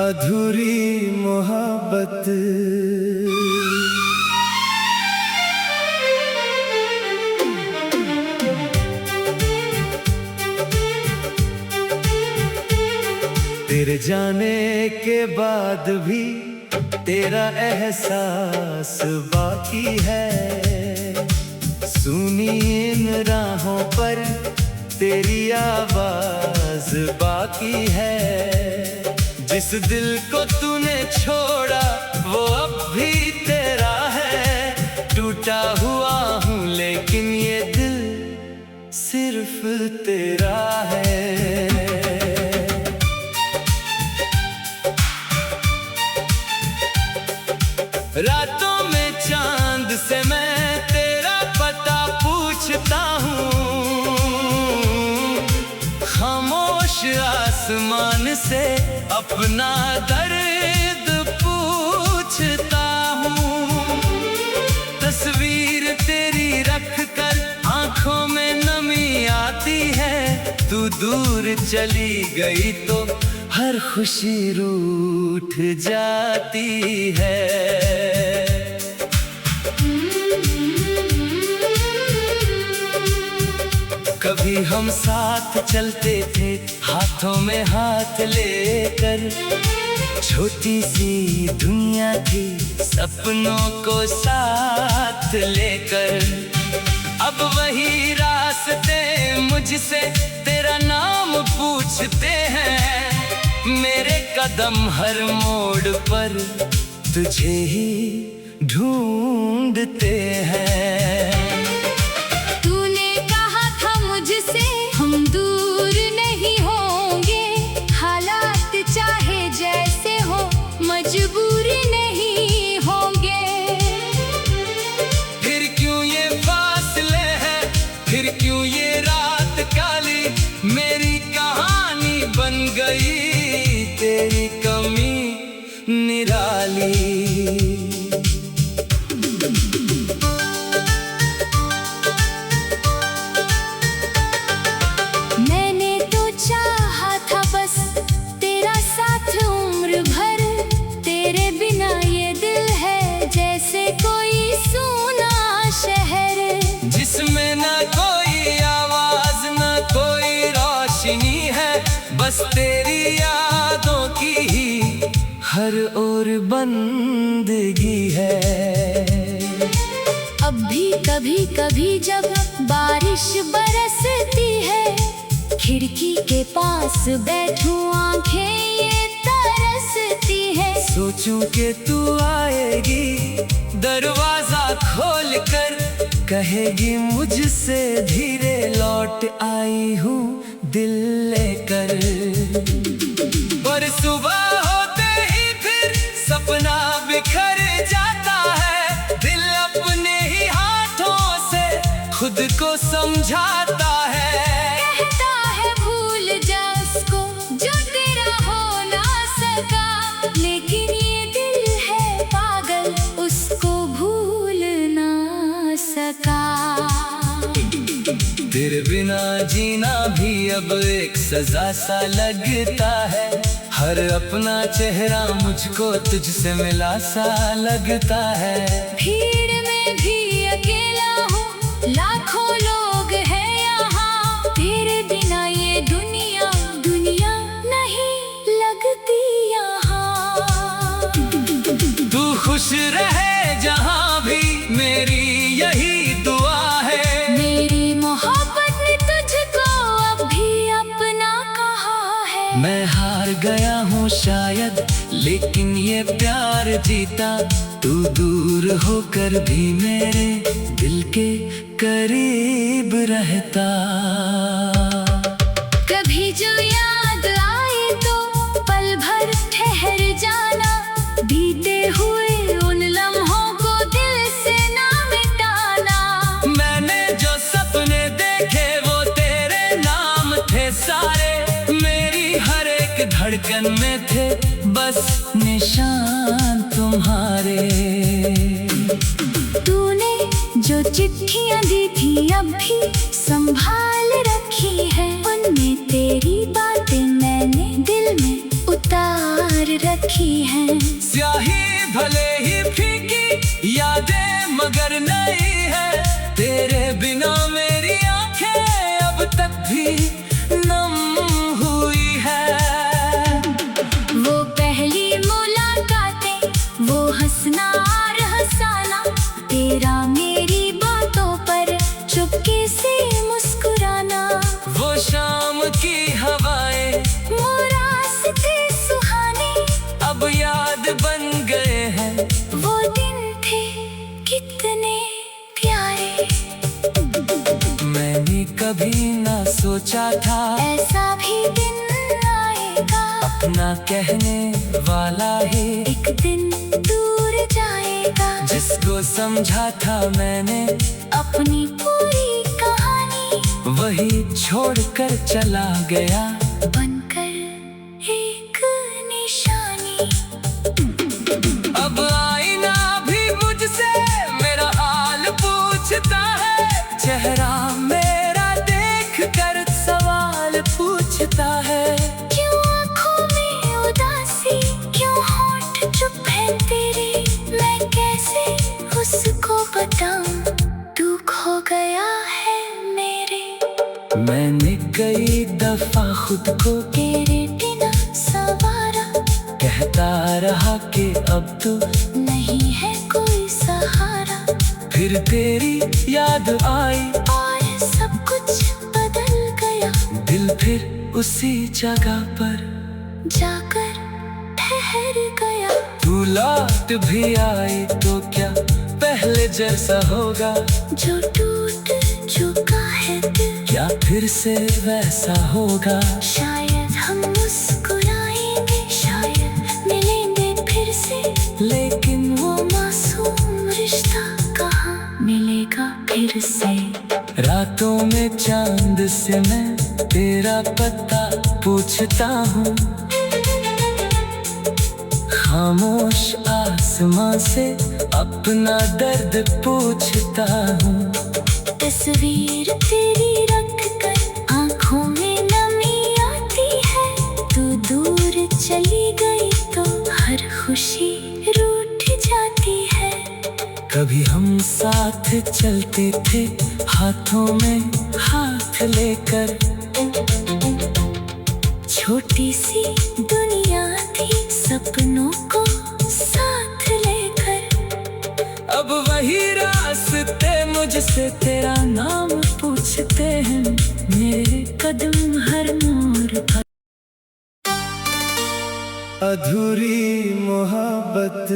अधूरी मोहब्बत। तेरे जाने के बाद भी तेरा एहसास बाकी है। सुनी इन राहों पर तेरी आवाज बाकी है। जिस दिल को तूने छोड़ा वो अब भी तेरा है। टूटा हुआ हूँ लेकिन ये दिल सिर्फ तेरा है। रातों में चांद से मैं तेरा पता पूछता हूँ। खामोश आसमान से अपना दर्द पूछता हूँ। तस्वीर तेरी रख कर आंखों में नमी आती है। तू दूर चली गई तो हर खुशी रूठ जाती है। कभी हम साथ चलते थे हाथों में हाथ लेकर। छोटी सी दुनिया थी सपनों को साथ लेकर। अब वही रास्ते मुझसे तेरा नाम पूछते हैं। मेरे कदम हर मोड़ पर तुझे ही ढूंढते हैं। तूने कहा था मुझसे हम दूर नहीं होंगे। हालात चाहे जैसे हो मजबूर नहीं होंगे। फिर क्यों ये फासले हैं, फिर क्यों ये रात काली। मेरी कहानी बन गई तेरी कमी निराली। मैंने तो चाहा था बस तेरा साथ उम्र भर। तेरे बिना ये दिल है जैसे कोई सूना शहर। जिसमें ना कोई आवाज ना कोई रोशनी है। बस तेरी यादों की ही हर ओर बंदगी है। अब भी कभी कभी जब बारिश बरसती है। खिड़की के पास बैठूं आंखें ये तरसती है। सोचूं कि तू आएगी दरवाजा खोल कर। कहेगी मुझसे धीरे लौट आई हूँ दिल लेकर। पर सुबह होते ही फिर सपना बिखर जाता है। दिल अपने ही हाथों से खुद को समझाता है। कहता है भूल जा उसको जो तेरा हो ना सका। लेकिन ये दिल है पागल उसको भूल ना सका। तेरे बिना जीना भी अब एक सजा सा लगता है। हर अपना चेहरा मुझको तुझसे मिला सा लगता है। भीड़ में भी अकेला हूँ लाखों लोग हैं यहाँ। तेरे बिना ये दुनिया दुनिया नहीं लगती यहाँ। तू खुश रहे जहाँ भी मेरी यही दुआ है। मेरी मोहब्बत ने तुझको अब भी अपना कहा है। मैं हार गया हूँ शायद लेकिन ये प्यार जीता। तू दूर होकर भी मेरे दिल के करीब रहता। कभी जो याद आए तो पल भर ठहर जाना। बीते हुए उन लम्हों को दिल से ना मिटाना। मैंने जो सपने देखे वो तेरे नाम थे सारे। मेरी हर एक धड़कन में थे बस निशान तुम्हारे। तूने जो चिट्ठियां दी थी अब भी संभाल रखी है। उनमें तेरी बातें मैंने दिल में उतार रखी। लिखी है। स्याही भले ही फीकी, यादें मगर नई है। तेरे बिना मेरी आंखें अब तक भी नम हुई है। वो पहली मुलाकातें, वो हंसना और हंसाना, तेरा मेरी बातों पर चुपके से मुस्कुराना। वो शाम की हवाएं, वो रास्ते सुहाने, अब याद बन गए हैं। वो दिन थे कितने प्यारे। मैंने कभी ना सोचा था ऐसा भी दिन आएगा, अपना कहने वाला ही एक दिन दूर जाएगा। जिसको समझा था मैंने अपनी पूरी कहानी, वही छोड़कर चला गया। बनकर एक निशानी। अब आईना भी मुझसे मेरा हाल पूछता है। चेहरा मेरा देख कर सवाल पूछता है। क्यों आँखों में उदासी, क्यों होंठ चुप है तेरे, मैं कैसे उसको बताऊं, तू खो गया है मेरे। मैंने कई दफा खुद को तेरे बिना सवारा, कहता रहा कि अब तो नहीं है कोई सहारा। फिर तेरी याद आई और सब कुछ बदल गया, दिल फिर उसी जगह पर जाकर ठहर गया। तू लौट भी आई तो क्या पहले जैसा होगा। जो टूट चुका है दिल, क्या फिर से वैसा होगा। शायद हम मुस्कुराएंगे, शायद मिलेंगे फिर से, लेकिन वो मासूम रिश्ता कहाँ मिलेगा फिर से। रातों में चांद से मैं तेरा पता पूछता हूँ। खामोश आसमां से अपना दर्द पूछता हूँ। तस्वीर तेरी रख कर आँखों में नमी आती है। तू दूर चली गई तो हर खुशी रूठ जाती है। कभी हम साथ चलते थे हाथों में हाथ लेकर। छोटी सी दुनिया थी सपनों को साथ लेकर। अब वही रास्ते मुझसे तेरा नाम पूछते हैं। मेरे कदम हर मोड़ पर। अधूरी मोहब्बत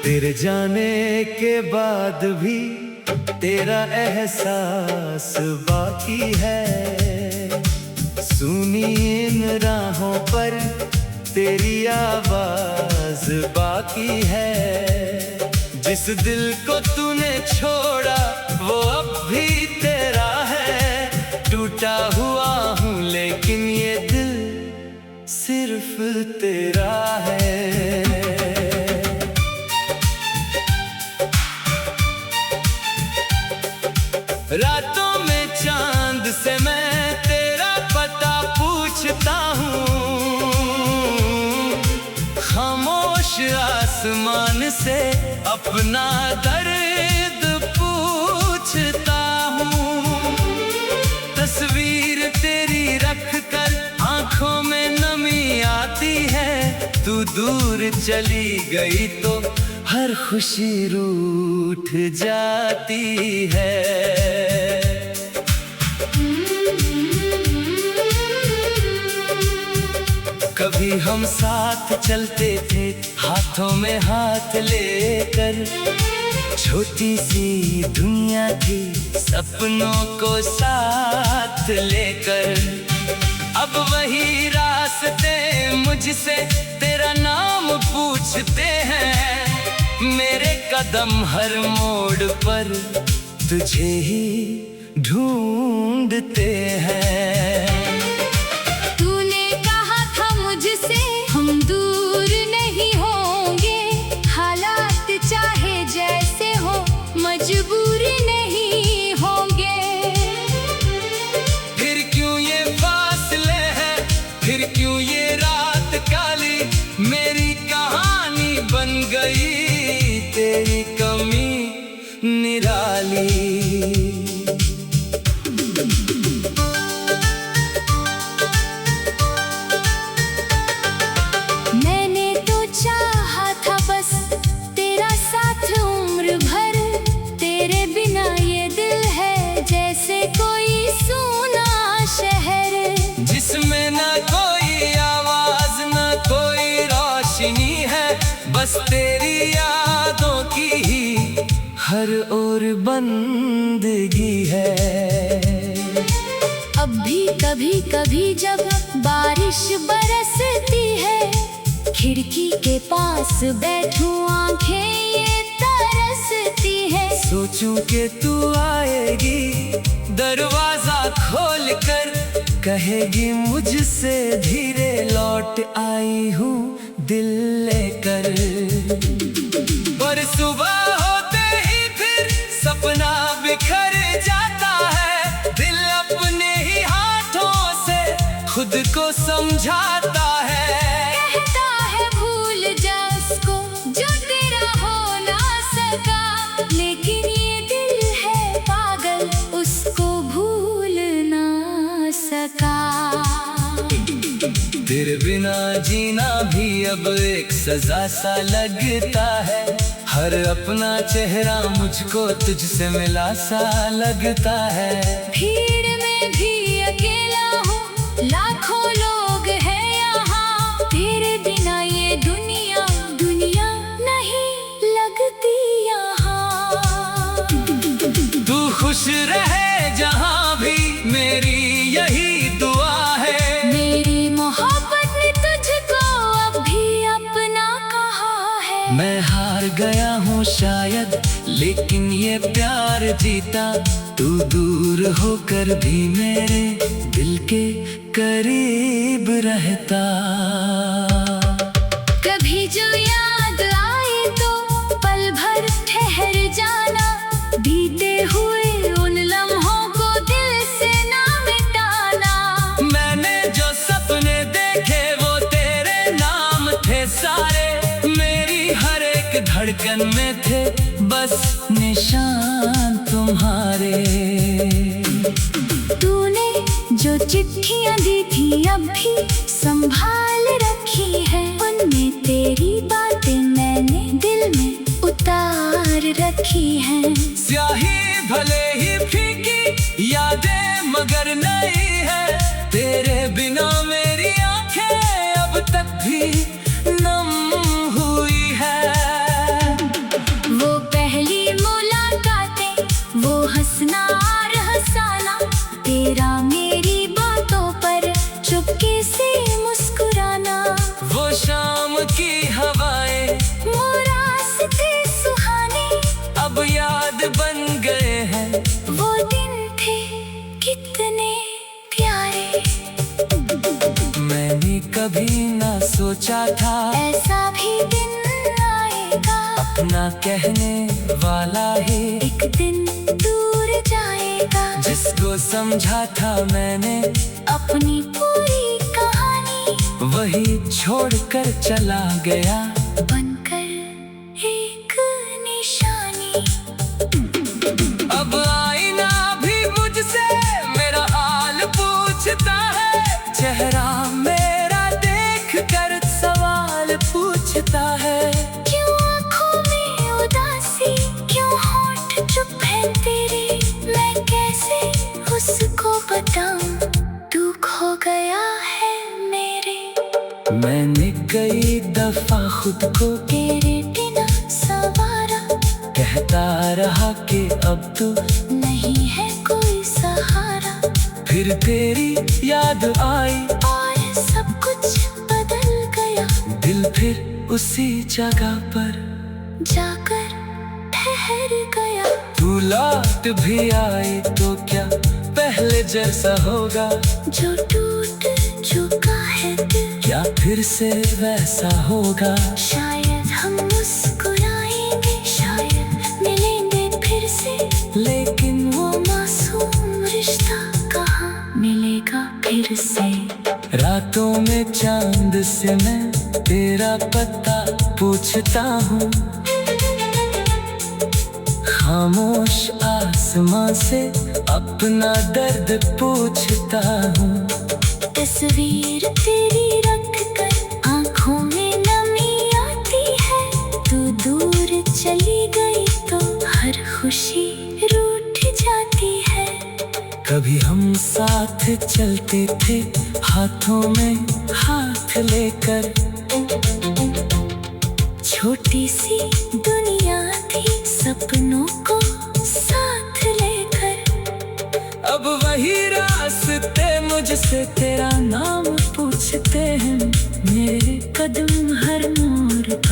तेरे जाने के बाद भी तेरा एहसास बाकी है। सुनी इन राहों पर तेरी आवाज बाकी है। जिस दिल को तूने छोड़ा वो अब भी तेरा है। टूटा हुआ हूँ लेकिन ये दिल सिर्फ तेरा है। रातों में चांद से मैं तेरा पता पूछता हूँ। खामोश आसमान से अपना दर्द पूछता हूँ। तस्वीर तेरी रख कर आँखों में नमी आती है। तू दूर चली गई तो हर खुशी रूठ जाती है। कभी हम साथ चलते थे हाथों में हाथ लेकर। छोटी सी दुनिया थी सपनों को साथ लेकर। अब वही रास्ते मुझसे तेरा नाम पूछते हैं। मेरे कदम हर मोड़ पर तुझे ही ढूंढते हैं। तूने कहा था मुझसे हम दूर नहीं होंगे। हालात चाहे जैसे हो बन गई तेरी कमी निराली। मैंने तो चाहा था बस तेरा साथ उम्र भर, तेरे बिना ये दिल है जैसे कोई सूना शहर, जिसमें ना कोई आवाज ना कोई रोशनी है, बस तेरी यादों की ही हर ओर बंदगी है। अब भी कभी कभी जब बारिश बरसती है, खिड़की के पास बैठूं आंखें ये तरसती है। सोचूं कि तू आएगी दरवाजा खोल कर, कहेगी मुझसे धीरे लौट आई हूँ दिल लेकर। पर सुबह होते ही फिर सपना बिखर जाता है, दिल अपने ही हाथों से खुद को समझाता है। कहता है भूल जा उसको जो तेरा हो ना सका, लेकिन ये दिल है पागल उसको भूल ना सका। तेरे बिना जीना भी अब एक सजा सा लगता है, हर अपना चेहरा मुझको तुझसे मिला सा लगता है। भीड़ में भी अकेला हूँ, लाखों लोग हैं यहाँ, तेरे बिना ये दुनिया दुनिया नहीं लगती यहाँ। तू खुश रहे जहाँ भी मेरी यही दुआ है, मेरी मोहब्बत ने तुझको अब भी अपना कहा है। मैं हार गया हूँ शायद लेकिन ये प्यार जीता, तू दूर होकर भी मेरे दिल के करीब रहता। कभी जो याद आए तो पल भर ठहर जाना, बीते हुए उन लम्हों को दिल से ना मिटाना। मैंने जो सपने देखे वो तेरे नाम थे सारे, मेरी हर एक धड़कन में थे बस निशान तुम्हारे। तूने जो चिट्ठियां दी थी अब भी संभाल रखी है, उनमें तेरी बातें मैंने दिल में उतार रखी हैं। स्याही भले ही फीकी यादें मगर नहीं है, तेरे बिना मेरी आंखें अब तक भी नम हुई है। वो पहली मुलाकातें, वो हंसना और हंसाना, तेरा मेरी बातों पर चुपके से मुस्कुराना, वो शाम की हवाएं वो रास्ते सुहाने अब याद बन गए हैं। वो दिन थे कितने प्यारे, मैंने कभी ना सोचा था ऐसा भी दिन आएगा, अपना कहने वाला ही एक दिन दूर जाएगा। जिसको समझा था मैंने अपनी पूरी कहानी वही छोड़कर चला गया, बनकर एक निशानी। अब आईना भी मुझसे मेरा हाल पूछता है, चेहरा मेरा देख कर सवाल पूछता है। क्यों आँखों में उदासी, क्यों होंठ चुप है तेरे, मैं कैसे उसको बताऊं तू खो गया है मेरे। मैंने कई दफा खुद को तेरे बिना सवारा, कहता रहा कि अब तो नहीं है कोई सहारा, फिर तेरी याद आई और सब कुछ बदल गया। दिल फिर उसी जगह पर जाकर ठहर गया। तू लौट भी आई तो क्या पहले जैसा होगा, जो टूट चुका है दिल क्या फिर से वैसा होगा। शायद हम मुस्कुराएंगे, शायद मिलेंगे फिर से, लेकिन वो मासूम रिश्ता कहाँ मिलेगा फिर से। रातों में चांद से मैं तेरा पता पूछ पूछता हूँ, खामोश आसमां से अपना दर्द पूछता हूँ। तस्वीर तेरी रख कर आंखों में नमी आती है, तू दूर चली गई तो हर खुशी रूठ जाती है। कभी हम साथ चलते थे हाथों में हाथ लेकर, छोटी सी दुनिया थी सपनों को साथ लेकर। अब वही रास्ते मुझसे तेरा नाम पूछते हैं, मेरे कदम हर मोड़ पर।